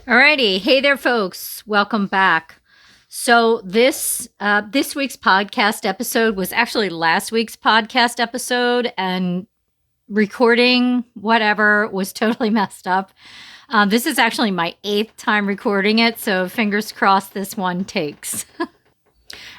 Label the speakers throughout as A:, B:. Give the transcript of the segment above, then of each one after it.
A: Alrighty, hey there, folks. Welcome back. So this week's podcast episode was actually last week's podcast episode, and recording whatever was totally messed up. This is actually my 8th time recording it, so fingers crossed this one takes. All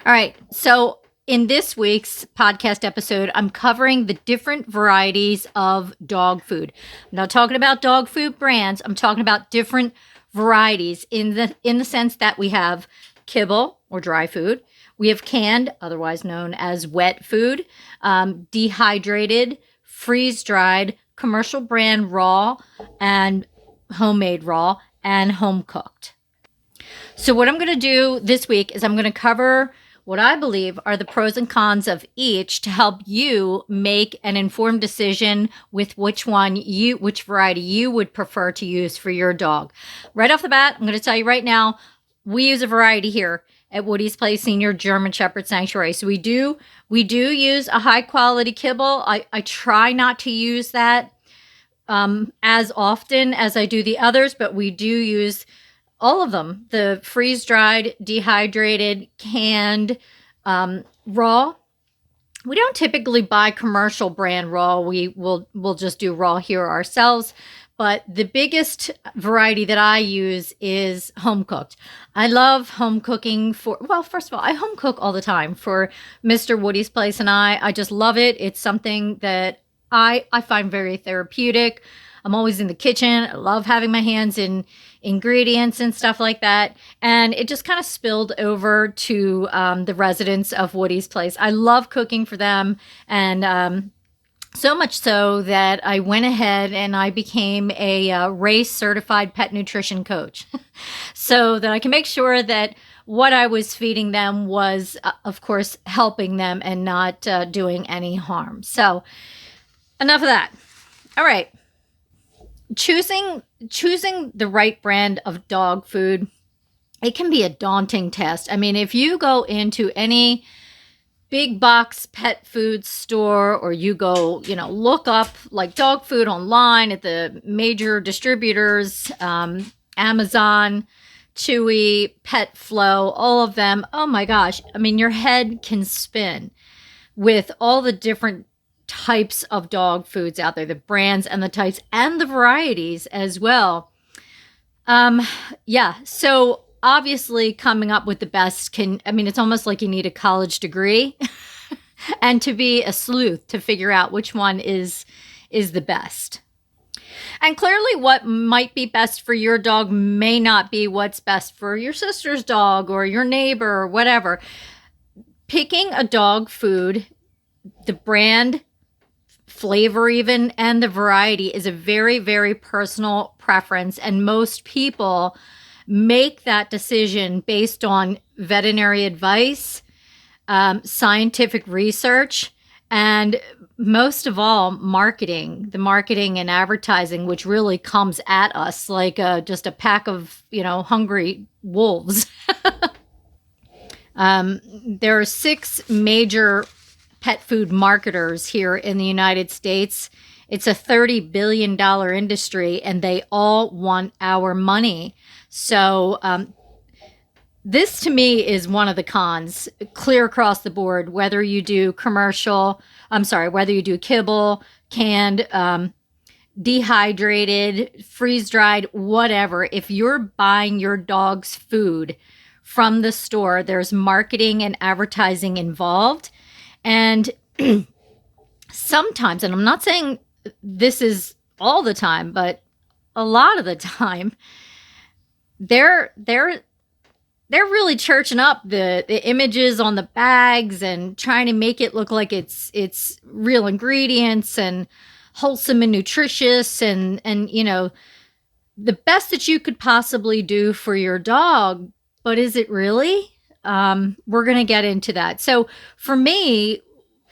A: right, so in this week's podcast episode, I'm covering the different varieties of dog food. I'm not talking about dog food brands. I'm talking about different varieties in the sense that we have kibble or dry food. We have canned, otherwise known as wet food, dehydrated, freeze-dried, commercial brand raw, and homemade raw, and home cooked. So what I'm going to do this week is I'm going to cover what I believe are the pros and cons of each to help you make an informed decision with which variety you would prefer to use for your dog. Right off the bat, I'm going to tell you right now, we use a variety here at Woody's Place Senior German Shepherd Sanctuary. So we do use a high quality kibble. I try not to use that as often as I do the others, but we do use all of them, the freeze-dried, dehydrated, canned, raw. We don't typically buy commercial brand raw. We'll just do raw here ourselves. But the biggest variety that I use is home cooked. I love home cooking first of all, I home cook all the time for Mr. Woody's Place and I just love it. It's something that I find very therapeutic. I'm always in the kitchen. I love having my hands in ingredients and stuff like that. And it just kind of spilled over to the residents of Woody's Place. I love cooking for them. And so much so that I went ahead and I became a race certified pet nutrition coach so that I can make sure that what I was feeding them was, of course, helping them and not doing any harm. So enough of that. All right. Choosing the right brand of dog food, it can be a daunting test. I mean, if you go into any big box pet food store or you go, look up like dog food online at the major distributors, Amazon, Chewy, Pet Flow, all of them, oh my gosh. I mean, your head can spin with all the different types of dog foods out there, the brands and the types and the varieties as well. So obviously coming up with the best it's almost like you need a college degree and to be a sleuth to figure out which one is the best. And clearly what might be best for your dog may not be what's best for your sister's dog or your neighbor or whatever. Picking a dog food, the brand, flavor even, and the variety is a very, very personal preference. And most people make that decision based on veterinary advice, scientific research, and most of all, the marketing and advertising, which really comes at us like just a pack of, hungry wolves. There are 6 major pet food marketers here in the United States. It's a $30 billion industry, and they all want our money. So this to me is one of the cons, clear across the board, whether you do whether you do kibble, canned, dehydrated, freeze-dried, whatever. If you're buying your dog's food from the store, there's marketing and advertising involved. And sometimes, and I'm not saying this is all the time, but a lot of the time, they're really churching up the images on the bags and trying to make it look like it's real ingredients and wholesome and nutritious and the best that you could possibly do for your dog. But is it really? We're going to get into that. So for me,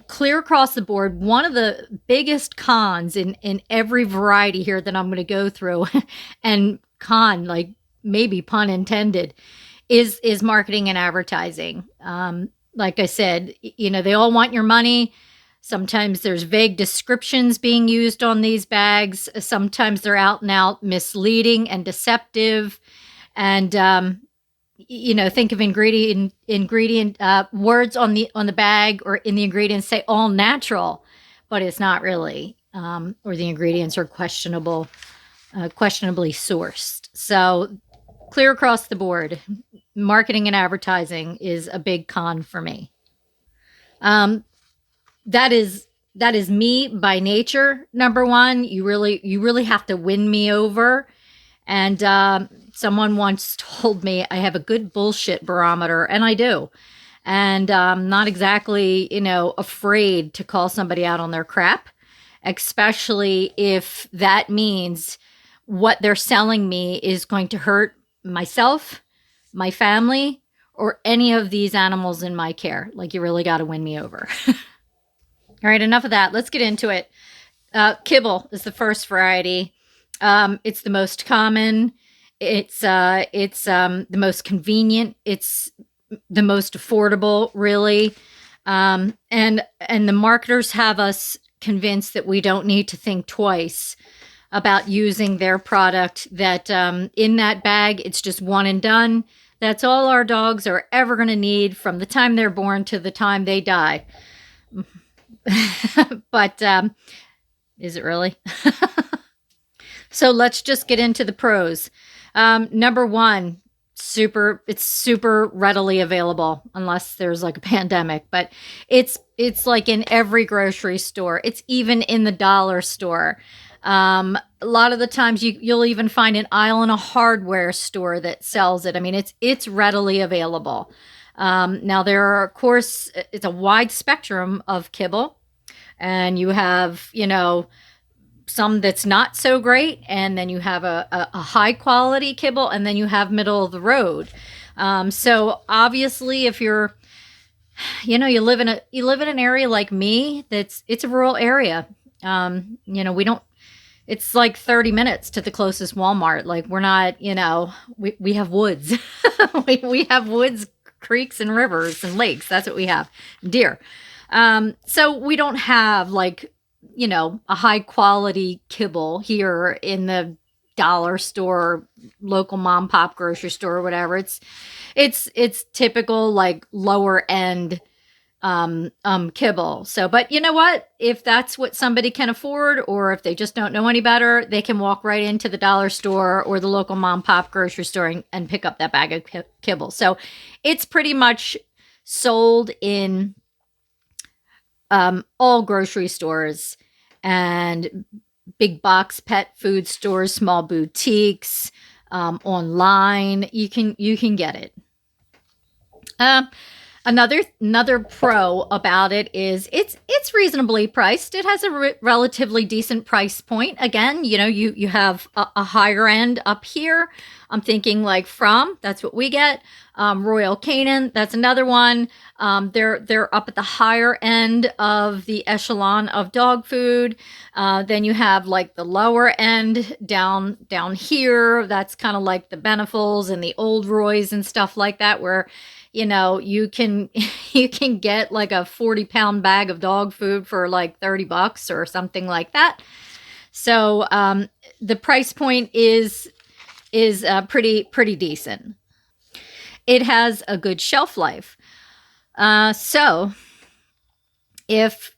A: clear across the board, one of the biggest cons in every variety here that I'm going to go through and con, like maybe pun intended, is marketing and advertising. Like I said, they all want your money. Sometimes there's vague descriptions being used on these bags. Sometimes they're out and out misleading and deceptive. And think of ingredient words on the bag or in the ingredients say all natural, but it's not really, or the ingredients are questionably sourced. So clear across the board, marketing and advertising is a big con for me. That is me by nature. Number one, you really have to win me over. And someone once told me I have a good bullshit barometer, and I do. And I'm not exactly, afraid to call somebody out on their crap, especially if that means what they're selling me is going to hurt myself, my family, or any of these animals in my care. Like, you really got to win me over. All right, enough of that. Let's get into it. Kibble is the first variety. It's the most common. It's the most convenient. It's the most affordable, really. And the marketers have us convinced that we don't need to think twice about using their product, that in that bag, it's just one and done. That's all our dogs are ever going to need from the time they're born to the time they die. But is it really? So let's just get into the pros. Number one, it's super readily available, unless there's like a pandemic, but it's like in every grocery store. It's even in the dollar store. A lot of the times you'll even find an aisle in a hardware store that sells it. I mean, it's readily available. Now there are, of course, it's a wide spectrum of kibble, and you have, some that's not so great, and then you have a high quality kibble, and then you have middle of the road. So obviously, if you're, you live in an area like me, it's a rural area. We don't. It's like 30 minutes to the closest Walmart. Like, we're not, we have woods. we have woods, creeks, and rivers and lakes. That's what we have. Deer. So we don't have like, a high quality kibble here in the dollar store, local mom pop grocery store, or whatever. It's typical, like, lower end kibble. So, but you know what? If that's what somebody can afford, or if they just don't know any better, they can walk right into the dollar store or the local mom pop grocery store and pick up that bag of kibble. So it's pretty much sold in all grocery stores and big box pet food stores, small boutiques, online. You can get it. Another pro about it is it's reasonably priced. It has a relatively decent price point. Again, you have a higher end up here. I'm thinking like that's what we get. Royal Canin, that's another one. They're up at the higher end of the echelon of dog food. Then you have like the lower end down here. That's kind of like the Benefals and the Old Roys and stuff like that, where you can get like a 40-pound bag of dog food for like $30 or something like that. So the price point is pretty decent. It has a good shelf life. So if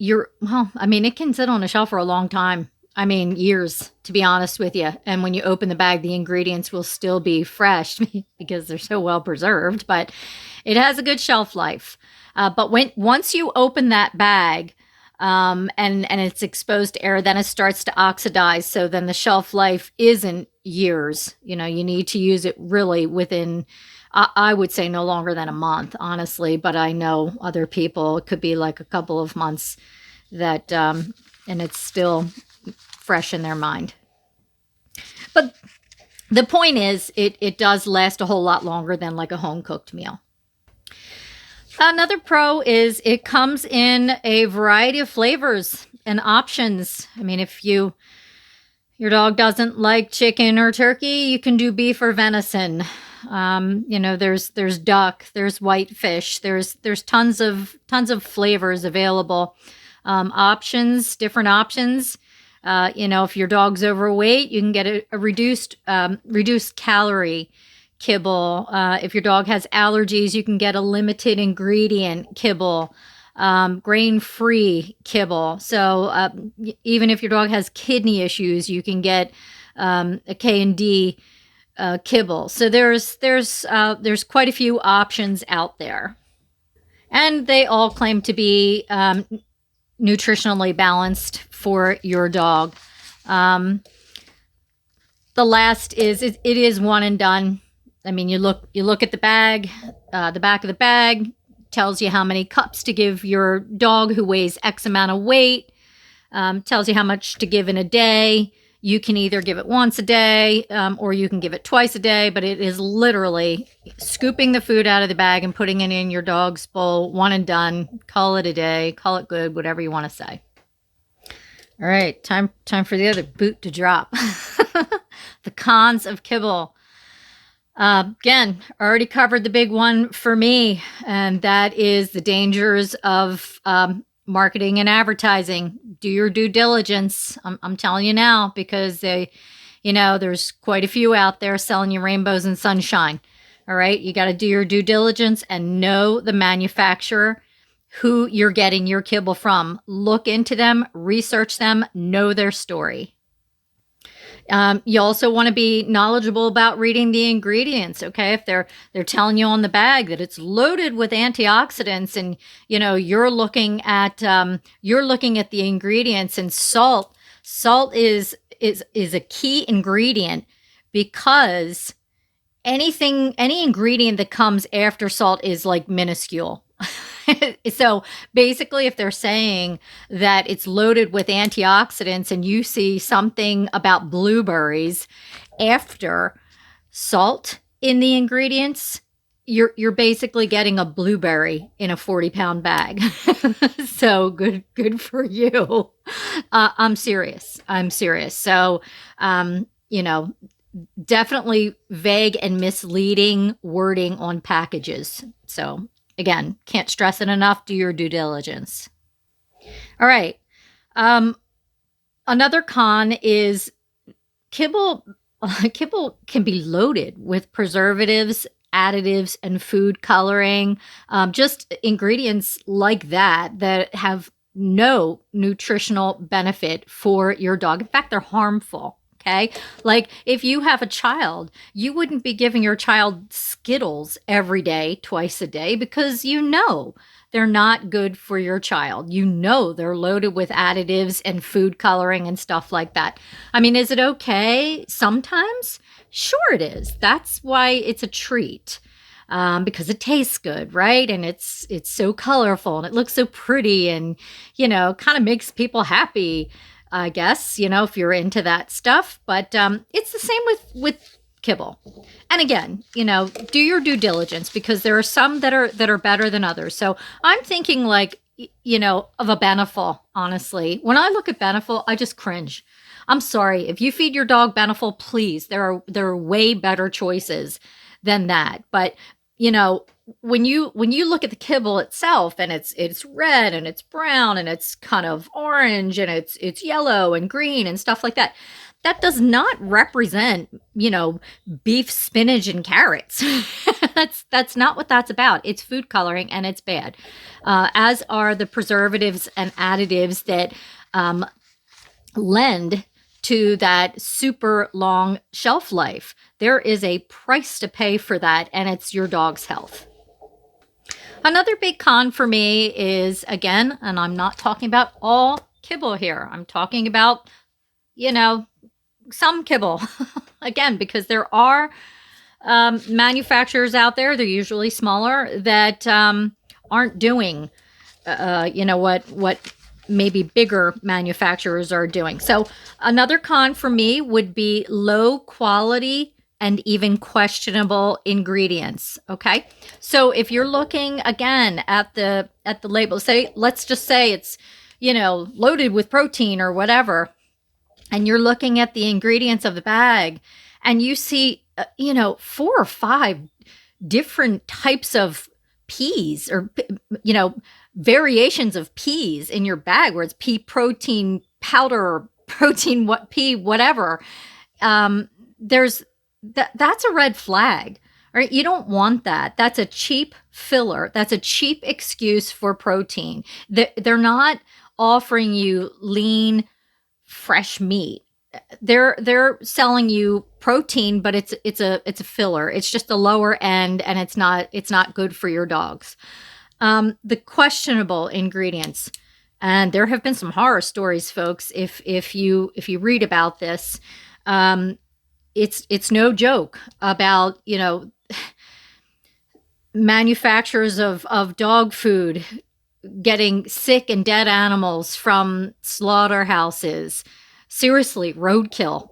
A: it can sit on a shelf for a long time. I mean, years, to be honest with you. And when you open the bag, the ingredients will still be fresh because they're so well preserved. But it has a good shelf life. But once you open that bag and it's exposed to air, then it starts to oxidize. So then the shelf life isn't years. You need to use it really within, I would say, no longer than a month, honestly. But I know other people, it could be like a couple of months that, and it's still fresh in their mind. But the point is, it does last a whole lot longer than like a home cooked meal. Another pro is it comes in a variety of flavors and options. I mean, if your dog doesn't like chicken or turkey, you can do beef or venison. There's duck, there's whitefish, there's tons of flavors available. Different options. If your dog's overweight, you can get a reduced calorie kibble. If your dog has allergies, you can get a limited ingredient kibble, grain-free kibble. So even if your dog has kidney issues, you can get a K&D kibble. So there's quite a few options out there, and they all claim to be nutritionally balanced for your dog. The last is it is one and done. I mean, you look at the bag. The back of the bag tells you how many cups to give your dog who weighs X amount of weight. Tells you how much to give in a day. You can either give it once a day or you can give it twice a day, but it is literally scooping the food out of the bag and putting it in your dog's bowl, one and done. Call it a day, call it good, whatever you want to say. All right, time for the other boot to drop. The cons of kibble. Again, already covered the big one for me, and that is the dangers of marketing and advertising. Do your due diligence. I'm telling you now, because there's quite a few out there selling you rainbows and sunshine. All right. You got to do your due diligence and know the manufacturer, who you're getting your kibble from. Look into them, research them, know their story. You also want to be knowledgeable about reading the ingredients. Okay, if they're telling you on the bag that it's loaded with antioxidants, and you're looking at the ingredients, and salt is a key ingredient, because any ingredient that comes after salt is like minuscule. So basically, if they're saying that it's loaded with antioxidants and you see something about blueberries after salt in the ingredients, you're basically getting a blueberry in a 40-pound bag. So good for you. I'm serious. So, definitely vague and misleading wording on packages. So again, can't stress it enough. Do your due diligence. All right. Another con is kibble. Kibble can be loaded with preservatives, additives, and food coloring. Just ingredients like that have no nutritional benefit for your dog. In fact, they're harmful. Okay. Like if you have a child, you wouldn't be giving your child Skittles every day, twice a day, because they're not good for your child. They're loaded with additives and food coloring and stuff like that. I mean, is it okay sometimes? Sure it is. That's why it's a treat. Because it tastes good, right? And it's so colorful and it looks so pretty, and kind of makes people happy, I guess, if you're into that stuff. But it's the same with kibble. And again, do your due diligence, because there are some that are better than others. So I'm thinking like, of a Beneful, honestly. When I look at Beneful, I just cringe. I'm sorry. If you feed your dog Beneful, please, there are way better choices than that. But, when you look at the kibble itself, and it's red and it's brown and it's kind of orange and it's yellow and green and stuff like that, that does not represent, beef, spinach, and carrots. That's not what that's about. It's food coloring, and it's bad. As are the preservatives and additives that lend to that super long shelf life. There is a price to pay for that, and it's your dog's health. Another big con for me is, again, and I'm not talking about all kibble here. I'm talking about, some kibble. Again, because there are manufacturers out there, they're usually smaller, that aren't doing, what maybe bigger manufacturers are doing. So another con for me would be low quality and even questionable ingredients. Okay. So if you're looking again at the label, let's just say it's, loaded with protein or whatever, and you're looking at the ingredients of the bag, and you see, 4 or 5 different types of peas, or, variations of peas in your bag, where it's pea protein powder or protein pea whatever. There's that's a red flag. Right? You don't want that. That's a cheap filler. That's a cheap excuse for protein. They're not offering you lean, fresh meat. They're selling you protein, but it's a filler. It's just a lower end, and it's not good for your dogs. The questionable ingredients, and there have been some horror stories, folks. If you read about this, it's no joke about manufacturers of dog food getting sick and dead animals from slaughterhouses. Seriously, roadkill.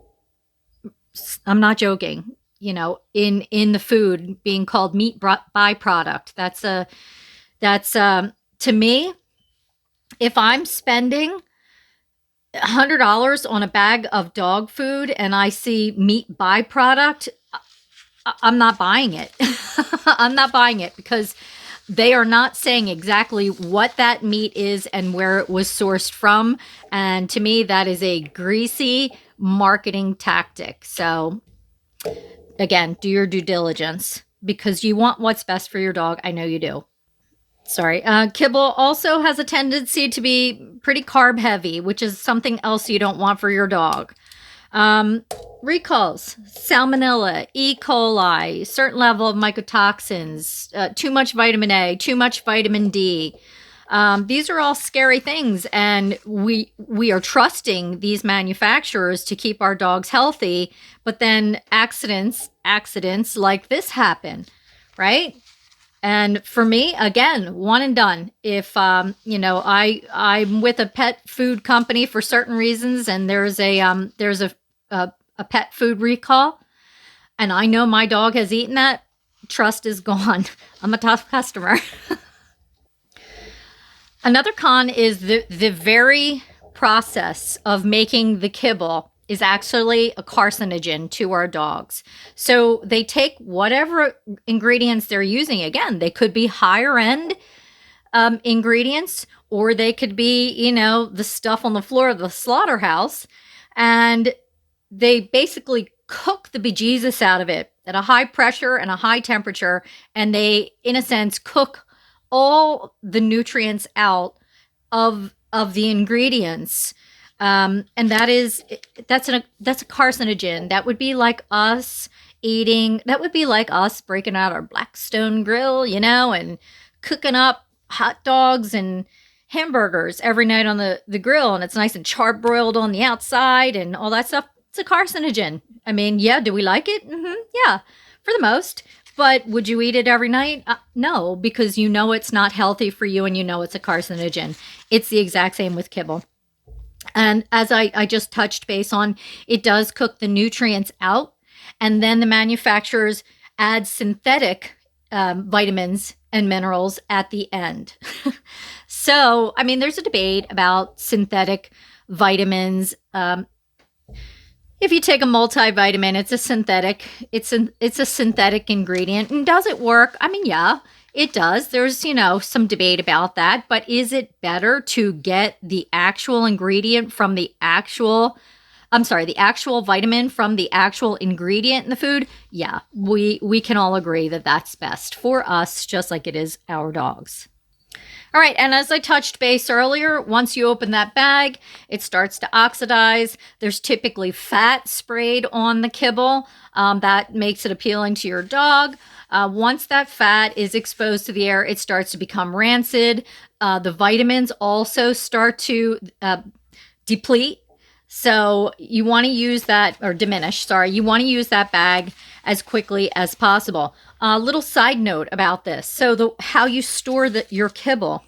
A: I'm not joking. In the food being called meat byproduct. That's to me, if I'm spending $100 on a bag of dog food and I see meat byproduct, I'm not buying it. I'm not buying it, because they are not saying exactly what that meat is and where it was sourced from. And to me, that is a greasy marketing tactic. So again, do your due diligence, because you want what's best for your dog. I know you do. Sorry. Kibble also has a tendency to be pretty carb heavy, which is something else you don't want for your dog. Recalls, salmonella, E. coli, certain level of mycotoxins, too much vitamin A, too much vitamin D. These are all scary things, and we are trusting these manufacturers to keep our dogs healthy, but then accidents like this happen, right? And for me, again, one and done. If I'm with a pet food company for certain reasons, and there's a pet food recall, and I know my dog has eaten that, trust is gone. I'm a tough customer. Another con is the very process of making the kibble is actually a carcinogen to our dogs. So they take whatever ingredients they're using. Again, they could be higher end ingredients, or they could be, the stuff on the floor of the slaughterhouse, and they basically cook the bejesus out of it at a high pressure and a high temperature, and they, in a sense, cook all the nutrients out of the ingredients. And that's a carcinogen. That would be like us breaking out our Blackstone grill, and cooking up hot dogs and hamburgers every night on the grill, and it's nice and charbroiled on the outside and all that stuff. It's a carcinogen. I mean, yeah, do we like it? Yeah, for the most. But would you eat it every night? No, because it's not healthy for you, and it's a carcinogen. It's the exact same with kibble. And as I just touched base on, it does cook the nutrients out, and then the manufacturers add synthetic vitamins and minerals at the end. So, I mean, there's a debate about synthetic vitamins. If you take a multivitamin, it's a synthetic. It's a synthetic ingredient. And does it work? I mean, yeah, it does. There's, some debate about that. But is it better to get the actual ingredient from the actual vitamin from the actual ingredient in the food? Yeah, we can all agree that that's best for us, just like it is our dogs. All right, and as I touched base earlier, once you open that bag, it starts to oxidize. There's typically fat sprayed on the kibble. That makes it appealing to your dog. Once that fat is exposed to the air, it starts to become rancid. The vitamins also start to deplete. So you want to use that, or diminish, sorry. You want to use that bag as quickly as possible. A little side note about this. So how you store your kibble.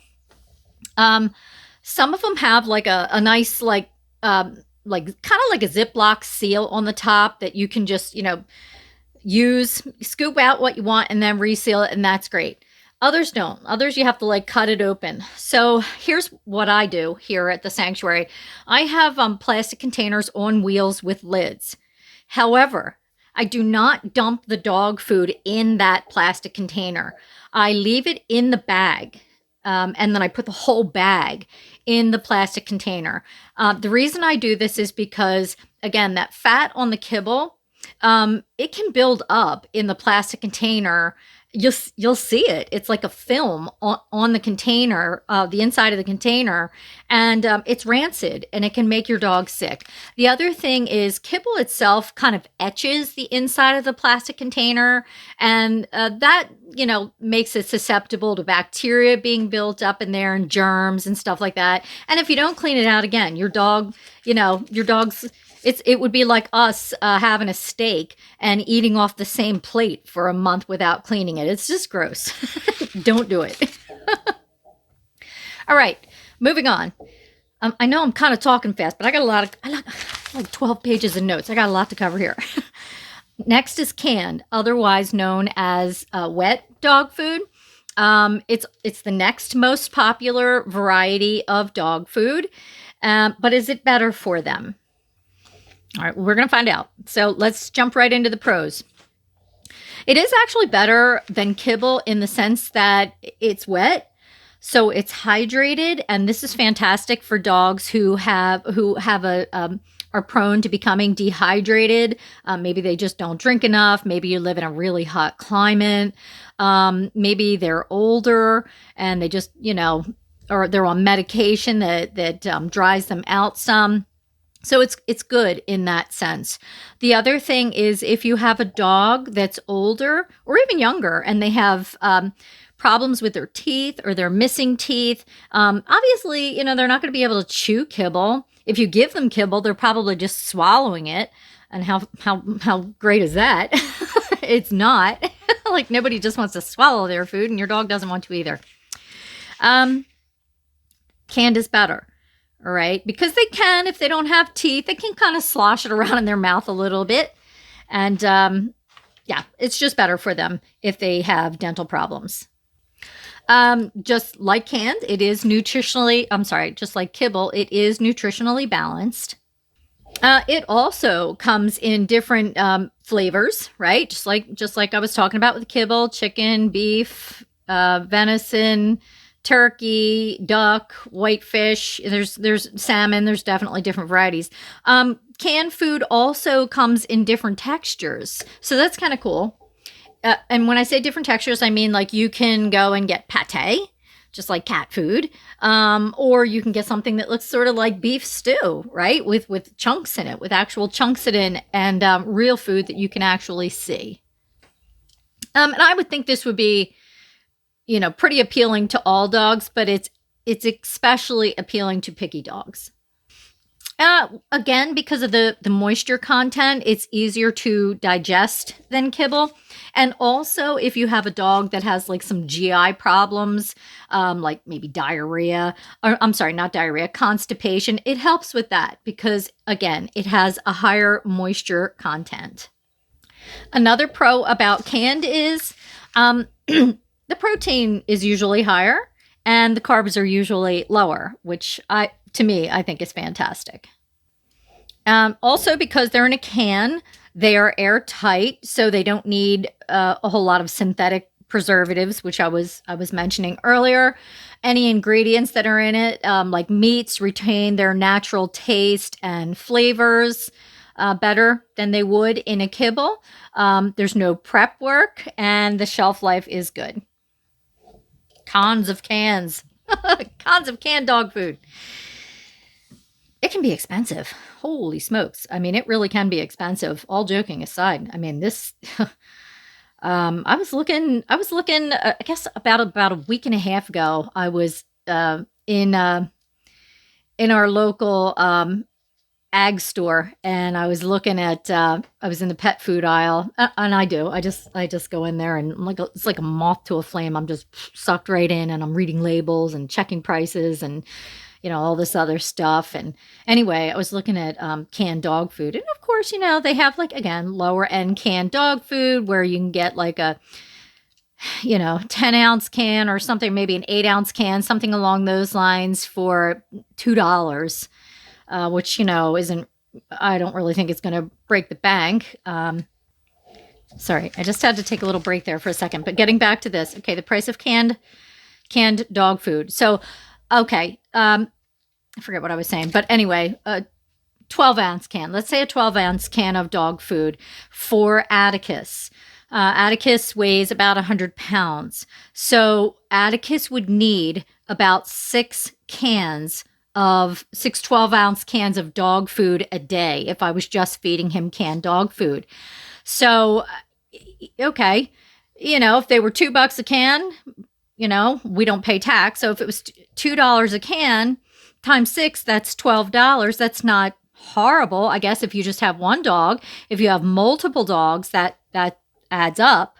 A: Some of them have like a nice, like kind of like a Ziploc seal on the top that you can just, use, scoop out what you want and then reseal it, and that's great. Others don't. Others, you have to like cut it open. So here's what I do here at the sanctuary. I have plastic containers on wheels with lids. However, I do not dump the dog food in that plastic container. I leave it in the bag. And then I put the whole bag in the plastic container. The reason I do this is because, again, that fat on the kibble, it can build up in the plastic container. You'll see it. It's like a film on the container, the inside of the container, and it's rancid, and it can make your dog sick. The other thing is kibble itself kind of etches the inside of the plastic container, and that makes it susceptible to bacteria being built up in there and germs and stuff like that. And if you don't clean it out, again, your dog's. It would be like us having a steak and eating off the same plate for a month without cleaning it. It's just gross. Don't do it. All right, moving on. I know I'm kind of talking fast, but I got like 12 pages of notes. I got a lot to cover here. Next is canned, otherwise known as wet dog food. It's the next most popular variety of dog food, but is it better for them? All right, we're going to find out. So let's jump right into the pros. It is actually better than kibble in the sense that it's wet, so it's hydrated, and this is fantastic for dogs who have are prone to becoming dehydrated. Maybe they just don't drink enough. Maybe you live in a really hot climate. Maybe they're older and they just or they're on medication that dries them out some. So it's good in that sense. The other thing is if you have a dog that's older or even younger and they have problems with their teeth or they're missing teeth, obviously, they're not going to be able to chew kibble. If you give them kibble, they're probably just swallowing it. And how great is that? It's not. Like nobody just wants to swallow their food, and your dog doesn't want to either. Canned is better. All right, because they can, if they don't have teeth, they can kind of slosh it around in their mouth a little bit. And it's just better for them if they have dental problems. Just like canned, it is just like kibble, it is nutritionally balanced. It also comes in different flavors, right? Just like I was talking about with kibble, chicken, beef, venison, turkey, duck, whitefish. There's salmon. There's definitely different varieties. Canned food also comes in different textures, so that's kind of cool. And when I say different textures, I mean like you can go and get pate, just like cat food, or you can get something that looks sort of like beef stew, right, with chunks in it, with actual chunks in it, and real food that you can actually see. And I would think this would be pretty appealing to all dogs, but it's especially appealing to picky dogs. Again, because of the moisture content, it's easier to digest than kibble. And also, if you have a dog that has like some GI problems, like maybe diarrhea, or I'm sorry, not diarrhea, constipation, it helps with that because, again, it has a higher moisture content. Another pro about canned is the protein is usually higher and the carbs are usually lower, which I think is fantastic. Also, because they're in a can, they are airtight, so they don't need a whole lot of synthetic preservatives, which I was mentioning earlier. Any ingredients that are in it, like meats, retain their natural taste and flavors better than they would in a kibble. There's no prep work, and the shelf life is good. Cons of cans. Cons of canned dog food. It can be expensive. Holy smokes. I mean, it really can be expensive. All joking aside. I mean, this I was looking I guess about a week and a half ago. I was in our local ag store, and I was looking at I was in the pet food aisle, and I just go in there and it's like a moth to a flame. I'm just sucked right in, and I'm reading labels and checking prices and all this other stuff. And anyway, I was looking at canned dog food, and of course, they have like, again, lower end canned dog food where you can get like a 10-ounce can or something, maybe an 8-ounce can, something along those lines for $2. Which, isn't, I don't really think it's going to break the bank. Sorry, I just had to take a little break there for a second. But getting back to this, okay, the price of canned dog food. So, okay, I forget what I was saying, but anyway, 12-ounce can. Let's say a 12-ounce can of dog food for Atticus. Atticus weighs about 100 pounds. So Atticus would need about 6 12-ounce cans of dog food a day if I was just feeding him canned dog food. So, okay, if they were $2 a can, we don't pay tax. So if it was $2 a can times 6, that's $12. That's not horrible. I guess if you just have one dog, if you have multiple dogs, that adds up.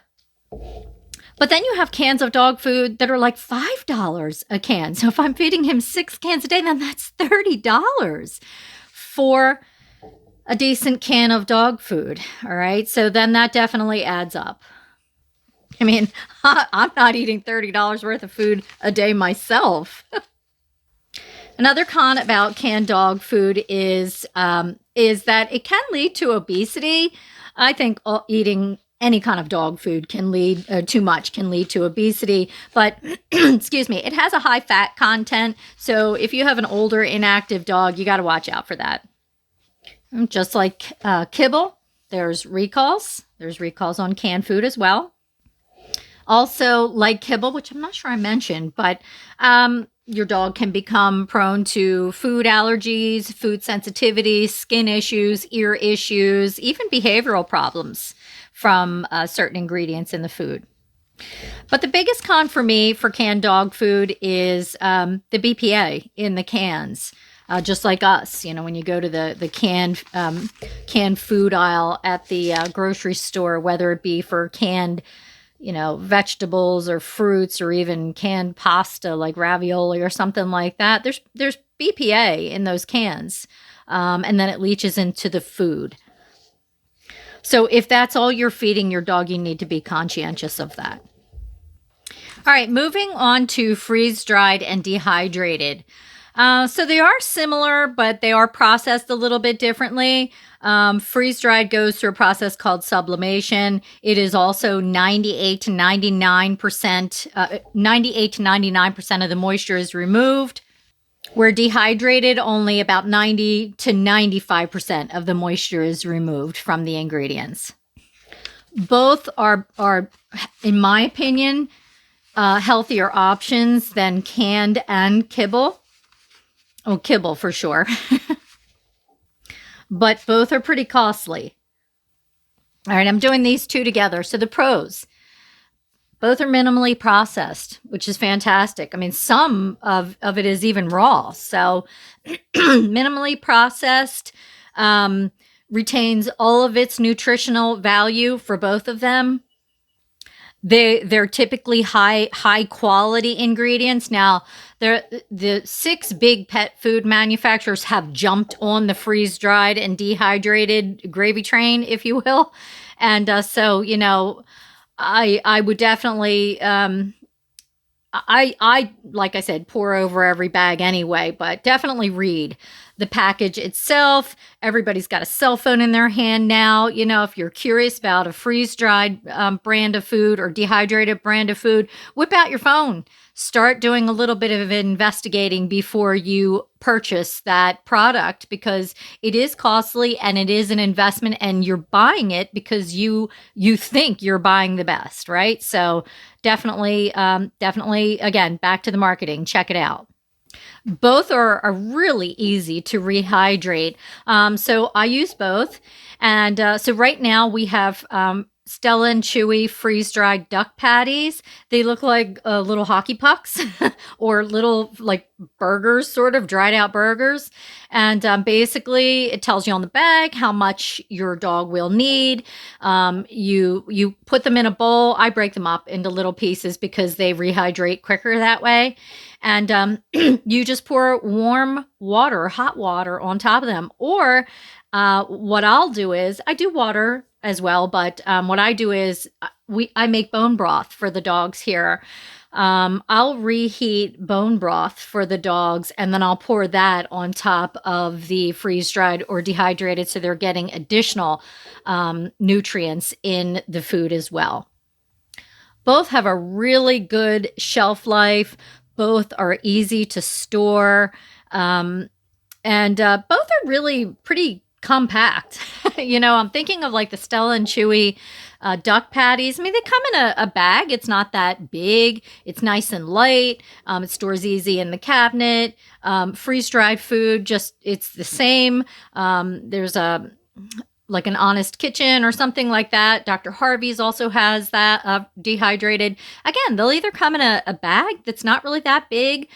A: But then you have cans of dog food that are like $5 a can. So if I'm feeding him 6 cans a day, then that's $30 for a decent can of dog food. All right. So then that definitely adds up. I mean, I'm not eating $30 worth of food a day myself. Another con about canned dog food is that it can lead to obesity. I think eating any kind of dog food can lead too much can lead to obesity. But excuse me, it has a high fat content. So if you have an older inactive dog, you got to watch out for that. Just like Kibble, there's recalls. There's recalls on canned food as well. Also, like Kibble, which I'm not sure I mentioned, but your dog can become prone to food allergies, food sensitivity, skin issues, ear issues, even behavioral problems from certain ingredients in the food. But the biggest con for me for canned dog food is the BPA in the cans. Just like us, when you go to the canned food aisle at the grocery store, whether it be for canned vegetables or fruits or even canned pasta like ravioli or something like that, there's BPA in those cans, and then it leaches into the food. So if that's all you're feeding your dog, you need to be conscientious of that. All right, moving on to freeze-dried and dehydrated. So they are similar, but they are processed a little bit differently. Freeze-dried goes through a process called sublimation. It is also 98 to 99% of the moisture is removed. Where dehydrated, only about 90 to 95% of the moisture is removed from the ingredients. Both are in my opinion, healthier options than canned and Kibble. Oh, Kibble for sure. But both are pretty costly. All right, I'm doing these two together. So the pros. Both are minimally processed, which is fantastic. I mean, some of it is even raw. So minimally processed retains all of its nutritional value for both of them. They're typically high quality ingredients. Now, the 6 big pet food manufacturers have jumped on the freeze dried and dehydrated gravy train, if you will, and so I would definitely I like I said, pour over every bag anyway, but definitely read the package itself. Everybody's got a cell phone in their hand now. If you're curious about a freeze-dried brand of food or dehydrated brand of food, whip out your phone. Start doing a little bit of investigating before you purchase that product, because it is costly and it is an investment, and you're buying it because you think you're buying the best, right? So definitely, again, back to the marketing. Check it out. Both are really easy to rehydrate. So I use both. And so right now we have Stella and Chewy freeze-dried duck patties. They look like little hockey pucks or little like burgers, sort of dried out burgers. And basically it tells you on the bag how much your dog will need. You put them in a bowl. I break them up into little pieces because they rehydrate quicker that way. And you just pour warm water, hot water on top of them. Or what I'll do is, I do water as well, but what I do is I make bone broth for the dogs here. I'll reheat bone broth for the dogs, and then I'll pour that on top of the freeze-dried or dehydrated, so they're getting additional nutrients in the food as well. Both have a really good shelf life. Both are easy to store. And both are really pretty compact. I'm thinking of like the Stella and Chewy duck patties. I mean, they come in a bag. It's not that big. It's nice and light. It stores easy in the cabinet. Freeze-dried food, it's the same. There's like an Honest Kitchen or something like that. Dr. Harvey's also has that dehydrated. Again, they'll either come in a bag that's not really that big,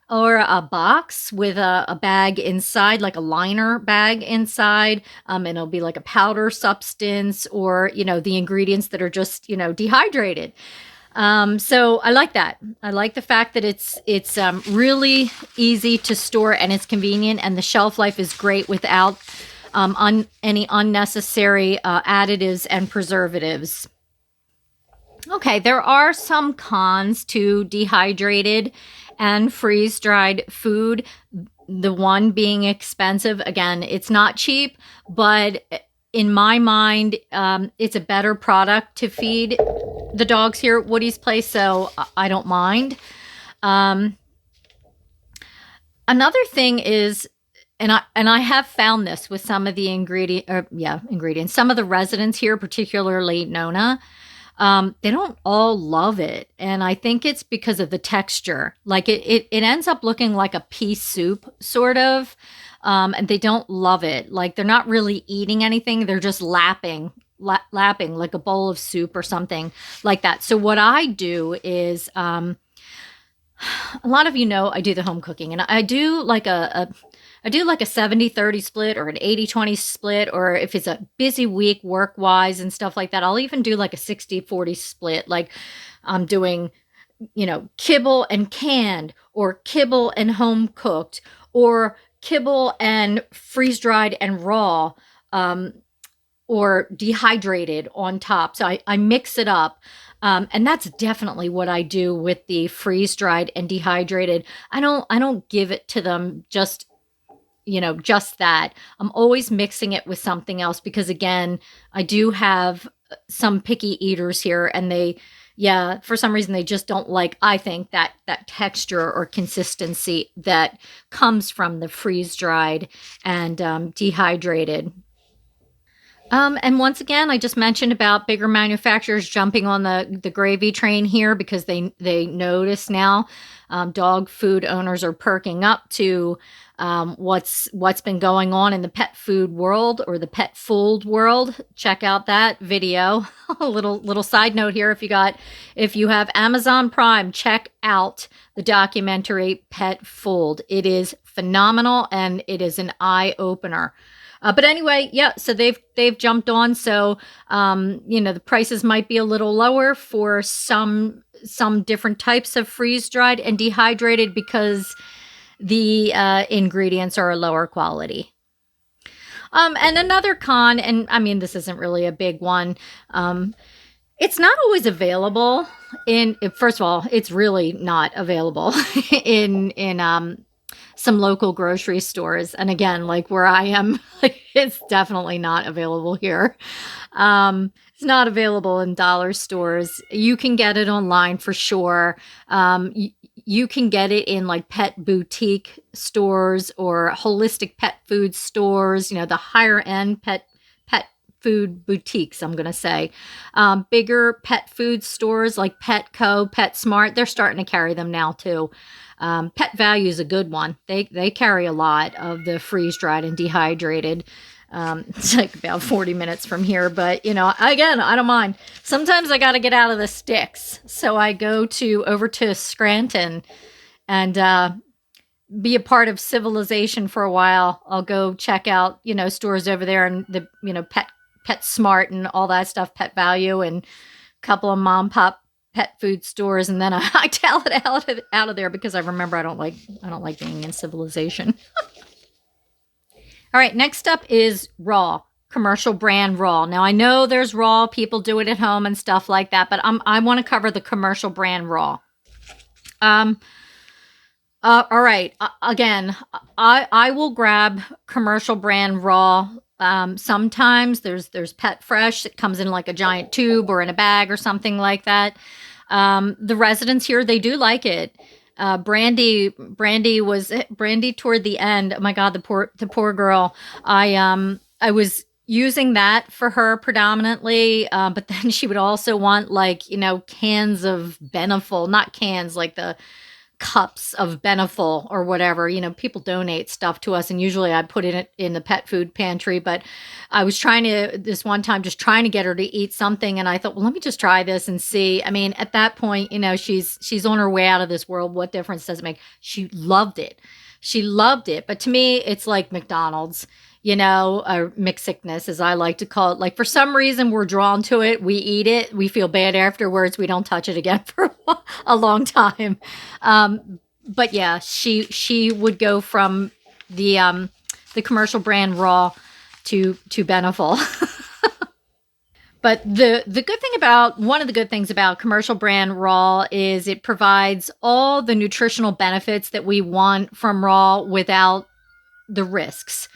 A: or a box with a bag inside, like a liner bag inside. And it'll be like a powder substance, or, the ingredients that are just, dehydrated. So I like that. I like the fact that it's really easy to store, and it's convenient, and the shelf life is great without any unnecessary additives and preservatives. Okay, there are some cons to dehydrated and freeze-dried food. The one being expensive. Again, it's not cheap, but in my mind, it's a better product to feed the dogs here at Woody's Place, so I don't mind. Another thing is, and I have found this with some of the ingredients. Some of the residents here, particularly Nona, they don't all love it. And I think it's because of the texture. Like it ends up looking like a pea soup, sort of. And they don't love it. Like they're not really eating anything. They're just lapping like a bowl of soup or something like that. So what I do is, a lot of I do the home cooking, and I do like a 70-30 split, or an 80-20 split, or if it's a busy week work-wise and stuff like that, I'll even do like a 60-40 split. Like I'm doing, kibble and canned, or kibble and home cooked, or kibble and freeze-dried and raw, or dehydrated on top. So I mix it up. And that's definitely what I do with the freeze-dried and dehydrated. I don't give it to them just that. I'm always mixing it with something else, because again, I do have some picky eaters here, and for some reason they just don't like, I think, that texture or consistency that comes from the freeze-dried and dehydrated. And once again, I just mentioned about bigger manufacturers jumping on the gravy train here, because they notice now dog food owners are perking up to what's been going on in the pet food world, or the pet food world. Check out that video. A little side note here: if you have Amazon Prime, check out the documentary Pet Food. It is phenomenal, and it is an eye opener. But anyway, so they've jumped on. So, the prices might be a little lower for some different types of freeze-dried and dehydrated, because the ingredients are a lower quality. And another con, and I mean, this isn't really a big one. It's not always available first of all, it's really not available in some local grocery stores. And again, like where I am, it's definitely not available here. It's not available in dollar stores. You can get it online for sure. You can get it in like pet boutique stores or holistic pet food stores, the higher end pet food boutiques, I'm going to say. Bigger pet food stores like Petco, PetSmart, they're starting to carry them now too. Pet Value is a good one. They carry a lot of the freeze-dried and dehydrated. It's like about 40 minutes from here, but again, I don't mind. Sometimes I got to get out of the sticks, so I go over to Scranton and be a part of civilization for a while. I'll go check out stores over there, and the PetSmart and all that stuff, Pet Value, and a couple of mom pop pet food stores, and then I tell it out of there, because I remember I don't like being in civilization. All right, next up is raw, commercial brand raw. Now I know there's raw, people do it at home and stuff like that, but I want to cover the commercial brand raw. Um, all right. Again, I will grab commercial brand raw. Sometimes there's Pet Fresh that comes in like a giant tube or in a bag or something like that. The residents here, they do like it. Brandy toward the end. Oh my God, the poor girl. I was using that for her predominantly, but then she would also want like cans of Beneful, not cans, like the cups of Beneful or whatever. People donate stuff to us, and usually I put it in the pet food pantry. But I was trying to this one time, just trying to get her to eat something, and I thought, well, let me just try this and see. I mean, at that point, she's on her way out of this world. What difference does it make? She loved it. She loved it. But to me, it's like McDonald's. Or mixed sickness, as I like to call it. Like, for some reason, we're drawn to it. We eat it. We feel bad afterwards. We don't touch it again for a long time. But yeah, she would go from the commercial brand raw to Beneful. But one of the good things about commercial brand raw is it provides all the nutritional benefits that we want from raw without the risks.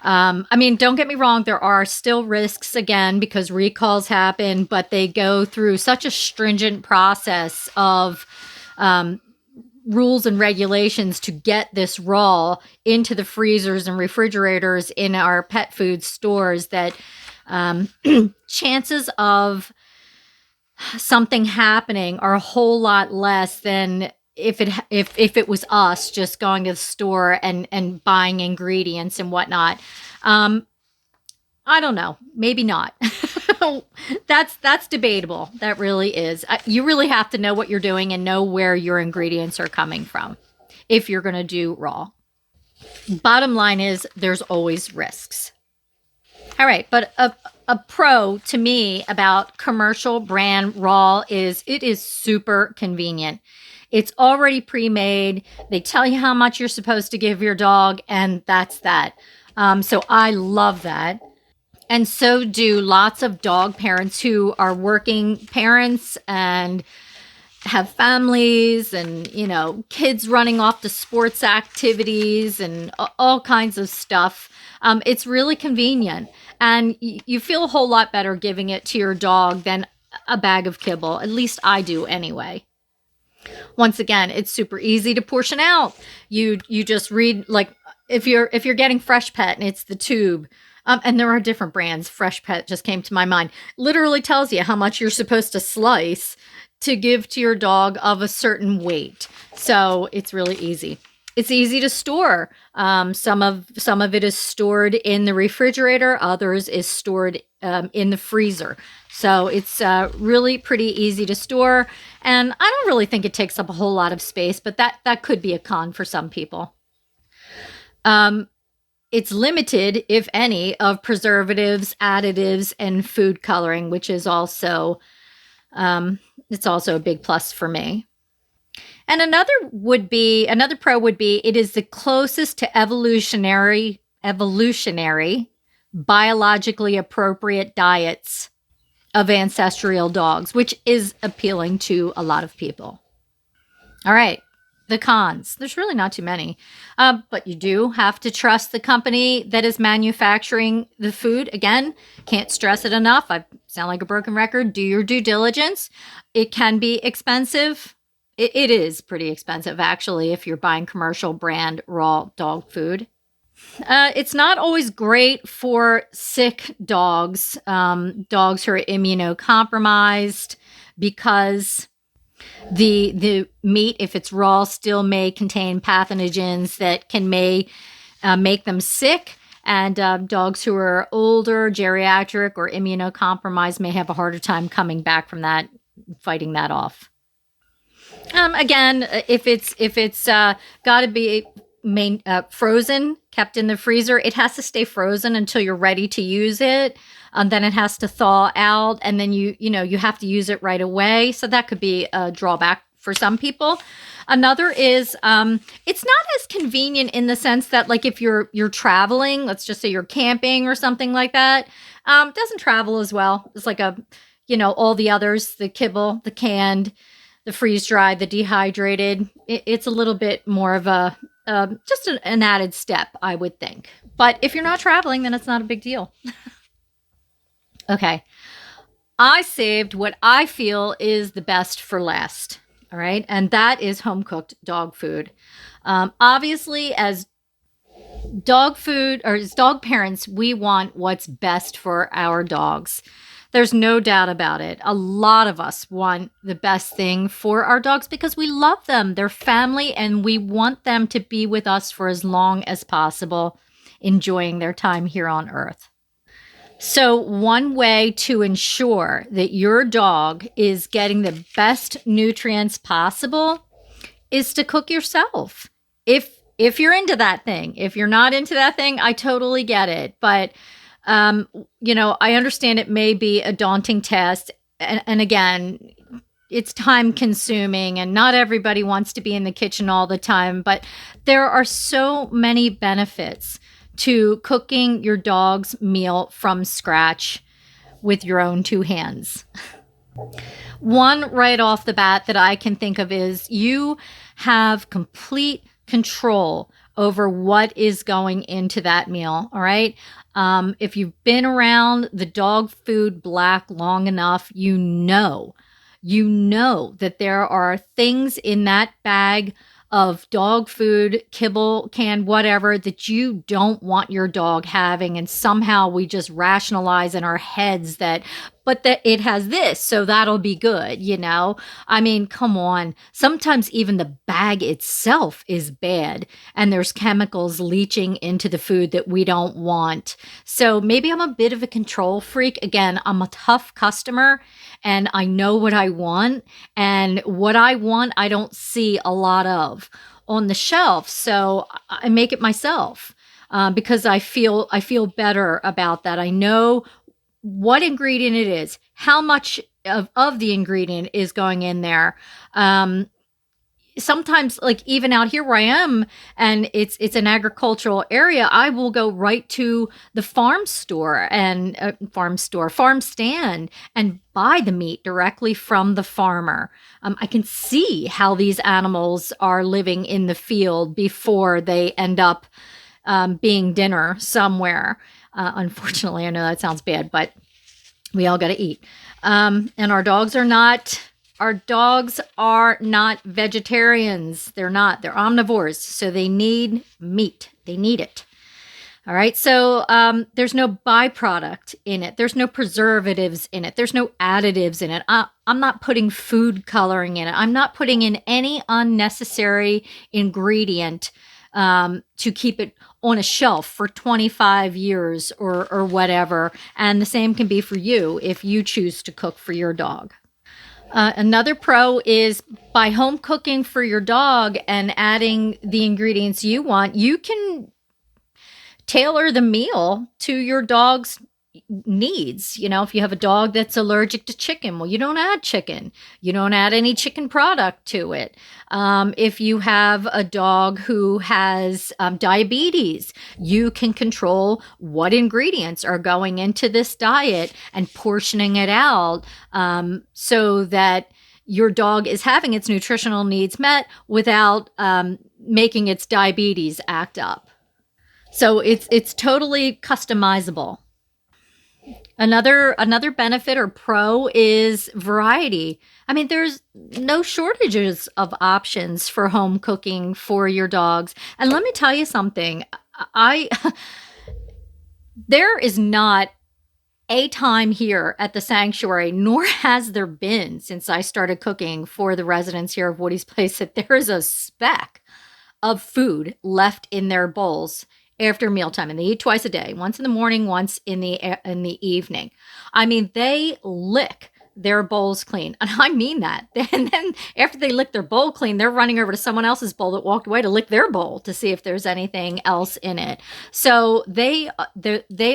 A: I mean, don't get me wrong, there are still risks again because recalls happen, but they go through such a stringent process of rules and regulations to get this raw into the freezers and refrigerators in our pet food stores that chances of something happening are a whole lot less than if it was us just going to the store and buying ingredients and whatnot. I don't know, maybe not. That's debatable. That really is. You really have to know what you're doing and know where your ingredients are coming from if you're going to do raw. Bottom line is there's always risks. All right, but a pro to me about commercial brand raw is it is super convenient. It's already pre-made. They tell you how much you're supposed to give your dog, and that's that. So I love that. And so do lots of dog parents who are working parents and have families and, kids running off to sports activities and all kinds of stuff. It's really convenient. And you feel a whole lot better giving it to your dog than a bag of kibble. At least I do anyway. Once again, it's super easy to portion out. You just read, like, if you're getting Fresh Pet and it's the tube, and there are different brands. Fresh Pet just came to my mind. Literally tells you how much you're supposed to slice to give to your dog of a certain weight. So it's really easy. It's easy to store. Some of it is stored in the refrigerator. Others is stored in the freezer. So it's really pretty easy to store. And I don't really think it takes up a whole lot of space, but that could be a con for some people. It's limited, if any, of preservatives, additives, and food coloring, which is also it's also a big plus for me. And another pro would be it is the closest to evolutionary, biologically appropriate diets of ancestral dogs, which is appealing to a lot of people. All right, the cons. There's really not too many, but you do have to trust the company that is manufacturing the food. Again, can't stress it enough. I sound like a broken record. Do your due diligence. It can be expensive. It is pretty expensive, actually, if you're buying commercial brand raw dog food. It's not always great for sick dogs, dogs who are immunocompromised, because the meat, if it's raw, still may contain pathogens that can make them sick. And dogs who are older, geriatric, or immunocompromised may have a harder time coming back from that, fighting that off. Again, if it's got to be frozen, kept in the freezer, it has to stay frozen until you're ready to use it. Then it has to thaw out, and then you have to use it right away. So that could be a drawback for some people. Another is it's not as convenient in the sense that, like, if you're traveling, let's just say you're camping or something like that, doesn't travel as well. It's like all the others, the kibble, the canned, the the freeze dried, the dehydrated. It's a little bit more of a just an added step, I would think. But if you're not traveling, then it's not a big deal. Okay. I saved what I feel is the best for last. All right. And that is home cooked dog food. Obviously, as dog food or as dog parents, we want what's best for our dogs. There's no doubt about it. A lot of us want the best thing for our dogs because we love them. They're family and we want them to be with us for as long as possible, enjoying their time here on earth. So one way to ensure that your dog is getting the best nutrients possible is to cook yourself. If you're into that thing. If you're not into that thing, I totally get it. But I understand it may be a daunting task. And again, it's time consuming and not everybody wants to be in the kitchen all the time. But there are so many benefits to cooking your dog's meal from scratch with your own two hands. One right off the bat that I can think of is you have complete control over what is going into that meal. All right. If you've been around the dog food block long enough, you know that there are things in that bag of dog food, kibble, can, whatever, that you don't want your dog having. And somehow we just rationalize in our heads that it has this, so that'll be good, I mean, come on. Sometimes even the bag itself is bad and there's chemicals leaching into the food that we don't want. So maybe I'm a bit of a control freak. Again, I'm a tough customer and I know what I want, and what I want, I don't see a lot of on the shelf. So I make it myself because I feel better about that. I know what ingredient it is, how much of the ingredient is going in there. Sometimes, like even out here where I am, and it's an agricultural area, I will go right to the farm stand and buy the meat directly from the farmer. I can see how these animals are living in the field before they end up being dinner somewhere. Unfortunately, I know that sounds bad, but we all got to eat. And our dogs are not vegetarians. They're omnivores. So they need meat. They need it. All right. So there's no byproduct in it. There's no preservatives in it. There's no additives in it. I'm not putting food coloring in it. I'm not putting in any unnecessary ingredient to keep it on a shelf for 25 years or whatever. And the same can be for you if you choose to cook for your dog. Another pro is by home cooking for your dog and adding the ingredients you want, you can tailor the meal to your dog's needs. If you have a dog that's allergic to chicken, well, you don't add chicken. You don't add any chicken product to it. If you have a dog who has diabetes, you can control what ingredients are going into this diet and portioning it out so that your dog is having its nutritional needs met without making its diabetes act up. So it's totally customizable. Another benefit or pro is variety. I mean, there's no shortages of options for home cooking for your dogs. And let me tell you something. There is not a time here at the sanctuary, nor has there been since I started cooking for the residents here of Woody's Place, that there is a speck of food left in their bowls after mealtime. And they eat twice a day, once in the morning, once in the evening. I mean, they lick their bowls clean. And I mean that. And then after they lick their bowl clean, they're running over to someone else's bowl that walked away to lick their bowl to see if there's anything else in it. So they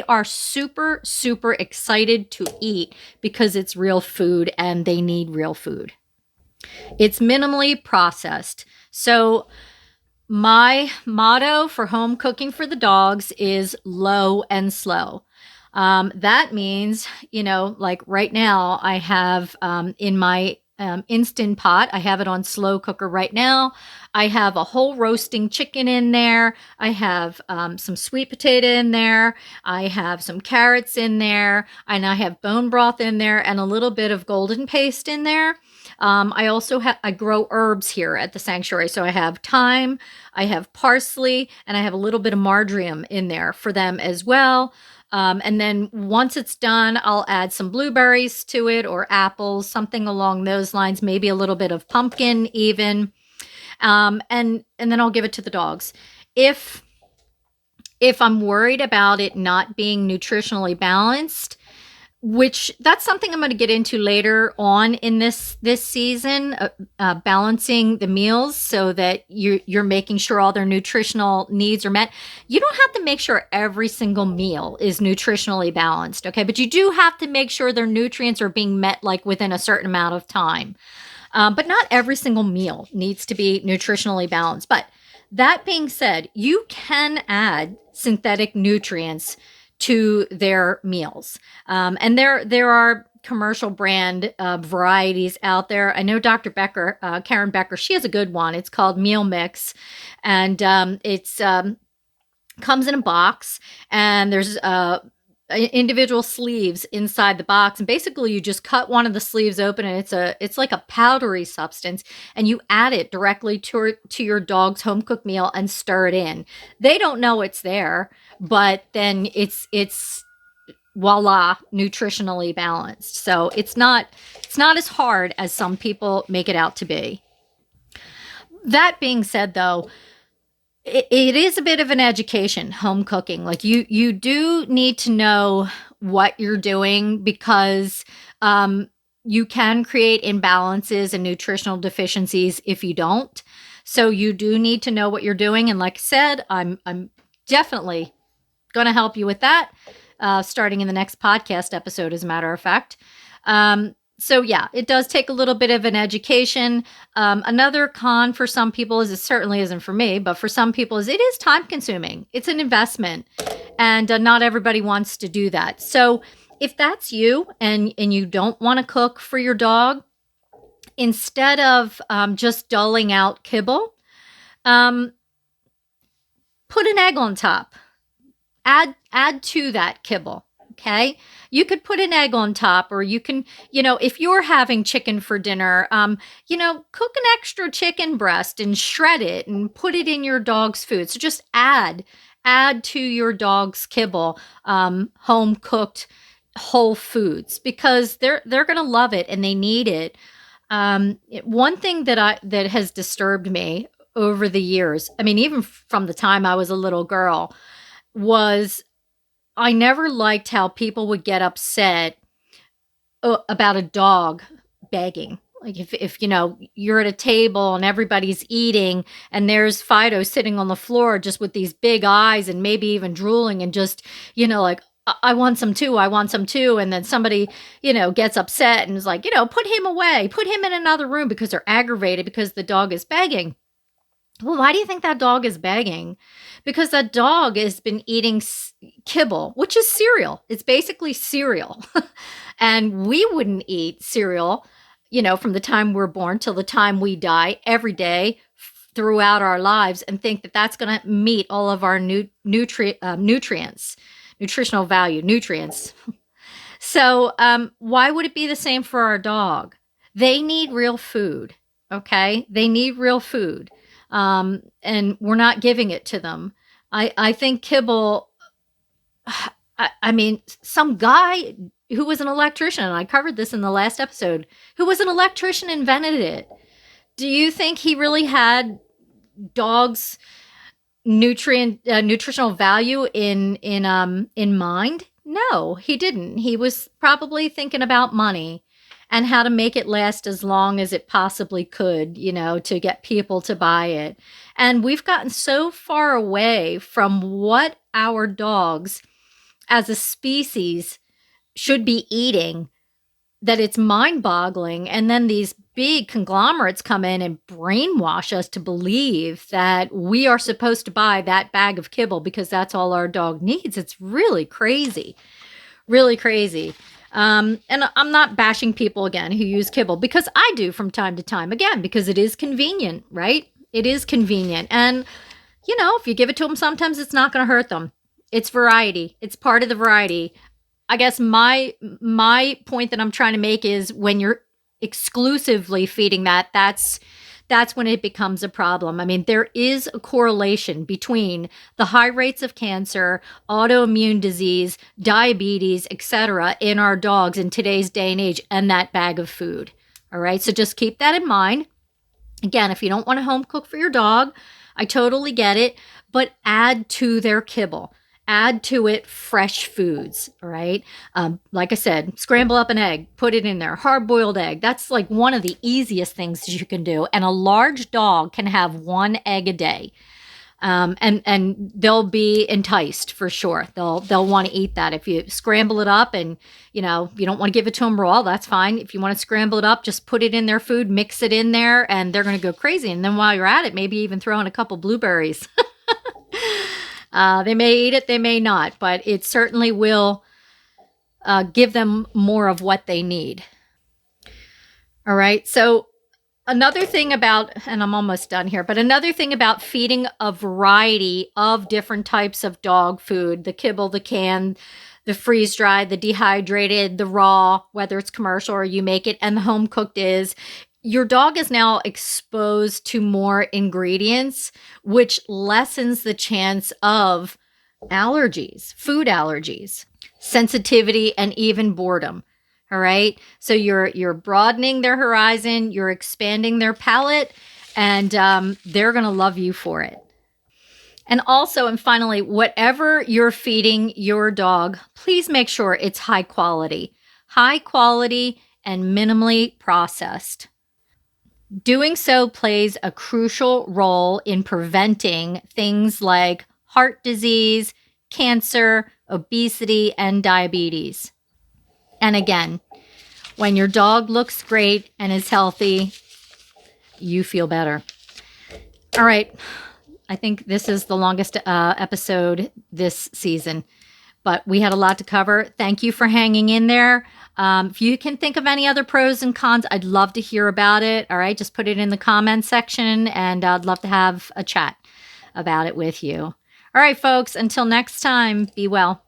A: are super, super excited to eat because it's real food and they need real food. It's minimally processed. So my motto for home cooking for the dogs is low and slow. That means, like right now I have in my Instant Pot. I have it on slow cooker right now. I have a whole roasting chicken in there. I have some sweet potato in there. I have some carrots in there, and I have bone broth in there, and a little bit of golden paste in there. I also I grow herbs here at the sanctuary. So I have thyme, I have parsley, and I have a little bit of marjoram in there for them as well. And then once it's done, I'll add some blueberries to it or apples, something along those lines, maybe a little bit of pumpkin even. And then I'll give it to the dogs. If I'm worried about it not being nutritionally balanced, which that's something I'm going to get into later on in this season, balancing the meals so that you're making sure all their nutritional needs are met. You don't have to make sure every single meal is nutritionally balanced, okay? But you do have to make sure their nutrients are being met like within a certain amount of time. But not every single meal needs to be nutritionally balanced. But that being said, you can add synthetic nutrients to their meals. And there are commercial brand varieties out there. I know Dr. Becker, Karen Becker, she has a good one. It's called Meal Mix. And it's comes in a box, and there's individual sleeves inside the box, and basically you just cut one of the sleeves open, and it's like a powdery substance, and you add it directly to your dog's home cooked meal and stir it in. They don't know it's there, but then it's voila, nutritionally balanced. So it's not as hard as some people make it out to be. That being said, though, it is a bit of an education, home cooking. Like you do need to know what you're doing, because you can create imbalances and nutritional deficiencies if you don't. So you do need to know what you're doing. And like I said, I'm definitely going to help you with that, starting in the next podcast episode, as a matter of fact. So yeah, it does take a little bit of an education. Another con for some people is, it certainly isn't for me, but for some people is it is time consuming. It's an investment, and not everybody wants to do that. So if that's you and you don't want to cook for your dog, instead of just doling out kibble, put an egg on top. Add to that kibble. Okay. You could put an egg on top, or you can, if you're having chicken for dinner, cook an extra chicken breast and shred it and put it in your dog's food. So just add to your dog's kibble, home cooked whole foods, because they're going to love it and they need it. One thing that has disturbed me over the years, I mean, even from the time I was a little girl, was I never liked how people would get upset about a dog begging. Like if you're at a table and everybody's eating, and there's Fido sitting on the floor just with these big eyes and maybe even drooling, and just, like, I want some too, I want some too. And then somebody, gets upset and is like, put him away, put him in another room, because they're aggravated because the dog is begging. Well, why do you think that dog is begging? Because that dog has been eating kibble, which is cereal. It's basically cereal. And we wouldn't eat cereal, from the time we're born till the time we die, every day throughout our lives, and think that that's going to meet all of our nutrients, nutritional value, nutrients. So why would it be the same for our dog? They need real food, okay? They need real food. And we're not giving it to them. I think kibble, I mean, some guy who was an electrician, and I covered this in the last episode, who was an electrician, invented it. Do you think he really had dogs' nutritional value in mind? No, he didn't. He was probably thinking about money and how to make it last as long as it possibly could, to get people to buy it. And we've gotten so far away from what our dogs as a species should be eating that it's mind-boggling. And then these big conglomerates come in and brainwash us to believe that we are supposed to buy that bag of kibble because that's all our dog needs. It's really crazy. Really crazy. And I'm not bashing people again who use kibble, because I do from time to time, again, because it is convenient, right? It is convenient. And, if you give it to them, sometimes it's not going to hurt them. It's variety. It's part of the variety. I guess my point that I'm trying to make is, when you're exclusively feeding that's when it becomes a problem. I mean, there is a correlation between the high rates of cancer, autoimmune disease, diabetes, etc. in our dogs in today's day and age, and that bag of food. All right, so just keep that in mind. Again, if you don't want to home cook for your dog, I totally get it, but add to their kibble. Add to it fresh foods, all right? Like I said, scramble up an egg, put it in there, hard-boiled egg. That's like one of the easiest things you can do. And a large dog can have one egg a day. And they'll be enticed for sure. They'll want to eat that. If you scramble it up and, you don't want to give it to them raw, that's fine. If you want to scramble it up, just put it in their food, mix it in there, and they're going to go crazy. And then while you're at it, maybe even throw in a couple blueberries. They may eat it, they may not, but it certainly will give them more of what they need. All right. So another thing about, and I'm almost done here, but another thing about feeding a variety of different types of dog food, the kibble, the canned, the freeze-dried, the dehydrated, the raw, whether it's commercial or you make it, and the home-cooked, is your dog is now exposed to more ingredients, which lessens the chance of allergies, food allergies, sensitivity, and even boredom. All right. So you're broadening their horizon, you're expanding their palate, and they're going to love you for it. And also, and finally, whatever you're feeding your dog, please make sure it's high quality and minimally processed. Doing so plays a crucial role in preventing things like heart disease, cancer, obesity, and diabetes. And again, when your dog looks great and is healthy, you feel better. All right. I think this is the longest episode this season, but we had a lot to cover. Thank you for hanging in there. If you can think of any other pros and cons, I'd love to hear about it. All right. Just put it in the comments section, and I'd love to have a chat about it with you. All right, folks. Until next time, be well.